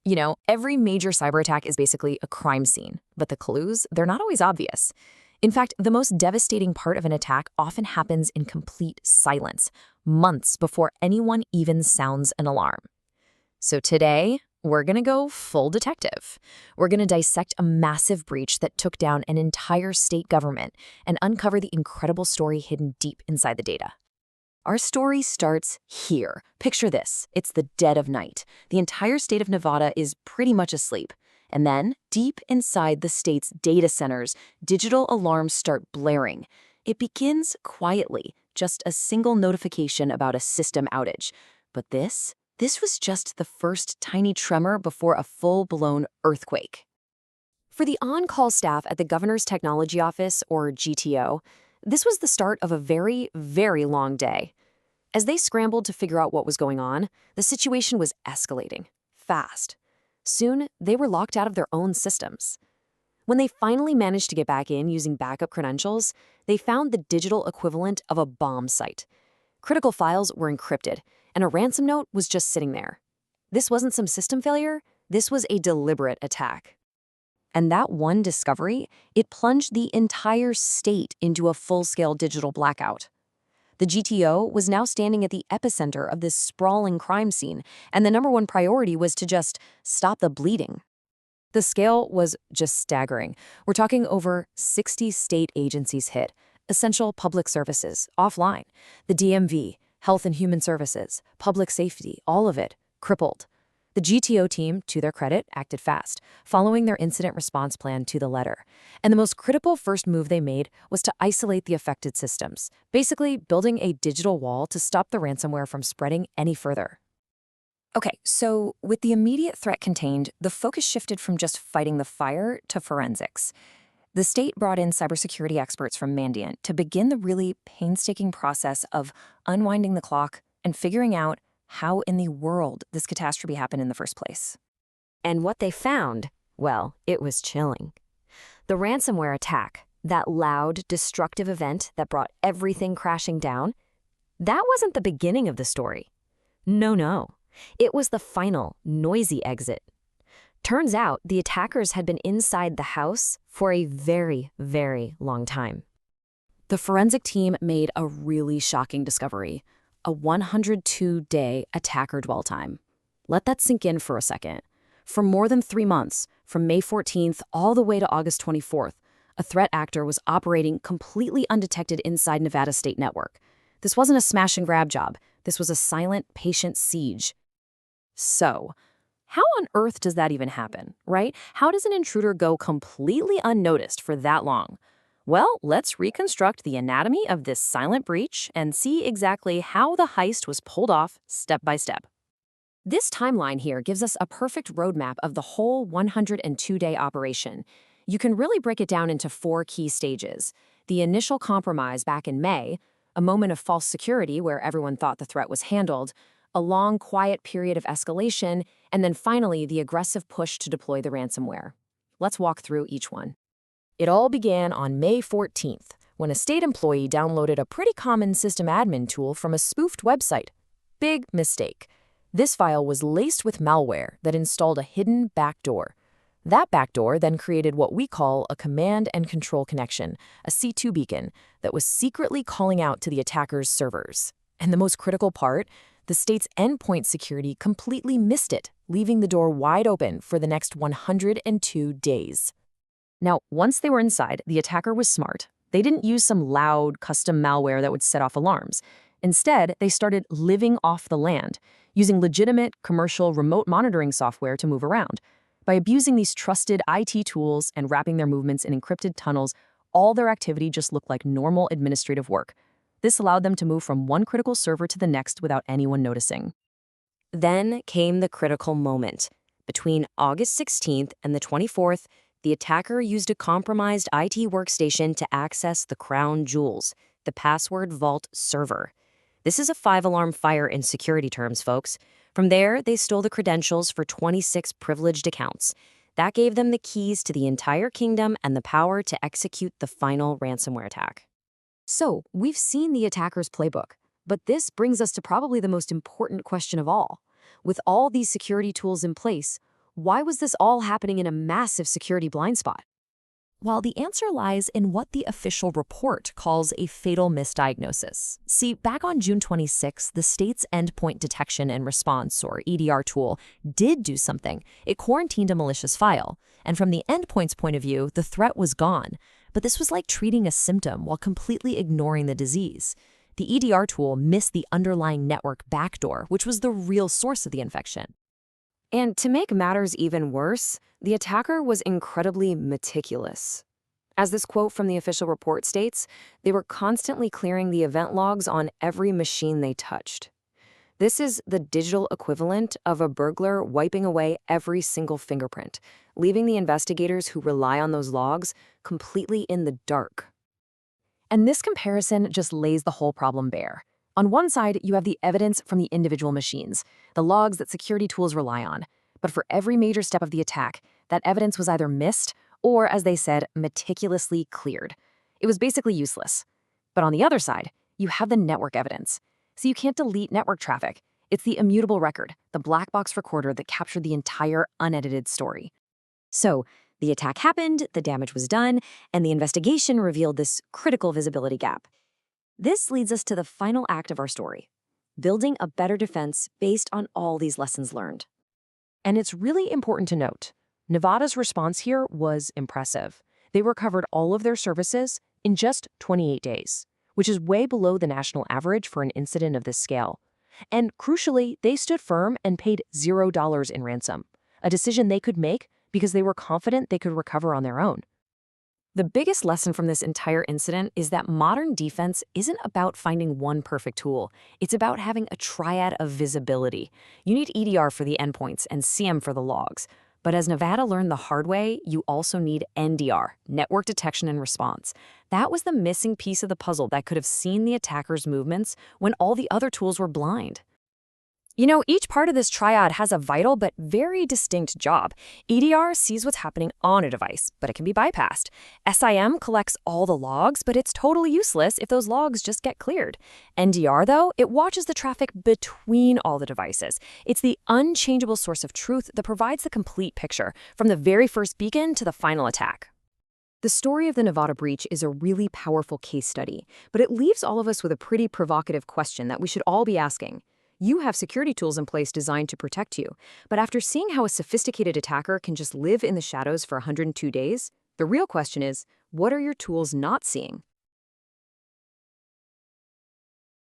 Every major cyber attack is basically a crime scene, but the clues, they're not always obvious. In fact, the most devastating part of an attack often happens in complete silence, months before anyone even sounds an alarm. So today, we're going to go full detective. We're going to dissect a massive breach that took down an entire state government and uncover the incredible story hidden deep inside the data. Our story starts here. Picture this. It's the dead of night. The entire state of Nevada is pretty much asleep. And then, deep inside the state's data centers, digital alarms start blaring. It begins quietly, just a single notification about a system outage. But this was just the first tiny tremor before a full-blown earthquake. For the on-call staff at the Governor's Technology Office, or GTO, this was the start of a very, very long day. As they scrambled to figure out what was going on, the situation was escalating, fast. Soon, they were locked out of their own systems. When they finally managed to get back in using backup credentials, they found the digital equivalent of a bomb site. Critical files were encrypted, and a ransom note was just sitting there. This wasn't some system failure, this was a deliberate attack. And that one discovery, it plunged the entire state into a full-scale digital blackout. The GTO was now standing at the epicenter of this sprawling crime scene, and the number one priority was to just stop the bleeding. The scale was just staggering. We're talking over 60 state agencies hit, essential public services, offline, the DMV, Health and Human Services, public safety, all of it crippled. The GTO team, to their credit, acted fast, following their incident response plan to the letter. And the most critical first move they made was to isolate the affected systems, basically building a digital wall to stop the ransomware from spreading any further. Okay, so with the immediate threat contained, the focus shifted from just fighting the fire to forensics. The state brought in cybersecurity experts from Mandiant to begin the really painstaking process of unwinding the clock and figuring out how in the world this catastrophe happened in the first place. And what they found, well, it was chilling. The ransomware attack, that loud, destructive event that brought everything crashing down, that wasn't the beginning of the story. No. It was the final, noisy exit. Turns out the attackers had been inside the house for a very, very long time. The forensic team made a really shocking discovery. A 102-day attacker dwell time. Let that sink in for a second. For more than 3 months, from May 14th all the way to August 24th, a threat actor was operating completely undetected inside Nevada State Network. This wasn't a smash-and-grab job. This was a silent, patient siege. So, how on earth does that even happen, right? How does an intruder go completely unnoticed for that long? Well, let's reconstruct the anatomy of this silent breach and see exactly how the heist was pulled off step by step. This timeline here gives us a perfect roadmap of the whole 102-day operation. You can really break it down into 4 key stages. The initial compromise back in May, a moment of false security where everyone thought the threat was handled, a long, quiet period of escalation, and then finally the aggressive push to deploy the ransomware. Let's walk through each one. It all began on May 14th, when a state employee downloaded a pretty common system admin tool from a spoofed website. Big mistake. This file was laced with malware that installed a hidden backdoor. That backdoor then created what we call a command and control connection, a C2 beacon, that was secretly calling out to the attacker's servers. And the most critical part, the state's endpoint security completely missed it, leaving the door wide open for the next 102 days. Now, once they were inside, the attacker was smart. They didn't use some loud, custom malware that would set off alarms. Instead, they started living off the land, using legitimate, commercial, remote monitoring software to move around. By abusing these trusted IT tools and wrapping their movements in encrypted tunnels, all their activity just looked like normal administrative work. This allowed them to move from one critical server to the next without anyone noticing. Then came the critical moment. Between August 16th and the 24th, the attacker used a compromised IT workstation to access the crown jewels, the password vault server. This is a 5-alarm fire in security terms, folks. From there, they stole the credentials for 26 privileged accounts. That gave them the keys to the entire kingdom and the power to execute the final ransomware attack. So, we've seen the attacker's playbook, but this brings us to probably the most important question of all. With all these security tools in place, Why was this all happening in a massive security blind spot? Well, the answer lies in what the official report calls a fatal misdiagnosis. See, back on June 26, the state's Endpoint Detection and Response, or EDR tool, did do something. It quarantined a malicious file. And from the endpoint's point of view, the threat was gone. But this was like treating a symptom while completely ignoring the disease. The EDR tool missed the underlying network backdoor, which was the real source of the infection. And to make matters even worse, the attacker was incredibly meticulous. As this quote from the official report states, they were constantly clearing the event logs on every machine they touched. This is the digital equivalent of a burglar wiping away every single fingerprint, leaving the investigators who rely on those logs completely in the dark. And this comparison just lays the whole problem bare. On one side, you have the evidence from the individual machines, the logs that security tools rely on. But for every major step of the attack, that evidence was either missed or, as they said, meticulously cleared. It was basically useless. But on the other side, you have the network evidence. So you can't delete network traffic. It's the immutable record, the black box recorder that captured the entire unedited story. So the attack happened, the damage was done, and the investigation revealed this critical visibility gap. This leads us to the final act of our story, building a better defense based on all these lessons learned. And it's really important to note, Nevada's response here was impressive. They recovered all of their services in just 28 days, which is way below the national average for an incident of this scale. And crucially, they stood firm and paid $0 in ransom, a decision they could make because they were confident they could recover on their own. The biggest lesson from this entire incident is that modern defense isn't about finding one perfect tool. It's about having a triad of visibility. You need EDR for the endpoints and CM for the logs. But as Nevada learned the hard way, you also need NDR, network detection and response. That was the missing piece of the puzzle that could have seen the attacker's movements when all the other tools were blind. You know, each part of this triad has a vital but very distinct job. EDR sees what's happening on a device, but it can be bypassed. SIM collects all the logs, but it's totally useless if those logs just get cleared. NDR, though, it watches the traffic between all the devices. It's the unchangeable source of truth that provides the complete picture, from the very first beacon to the final attack. The story of the Nevada breach is a really powerful case study, but it leaves all of us with a pretty provocative question that we should all be asking. You have security tools in place designed to protect you, but after seeing how a sophisticated attacker can just live in the shadows for 102 days, the real question is, what are your tools not seeing?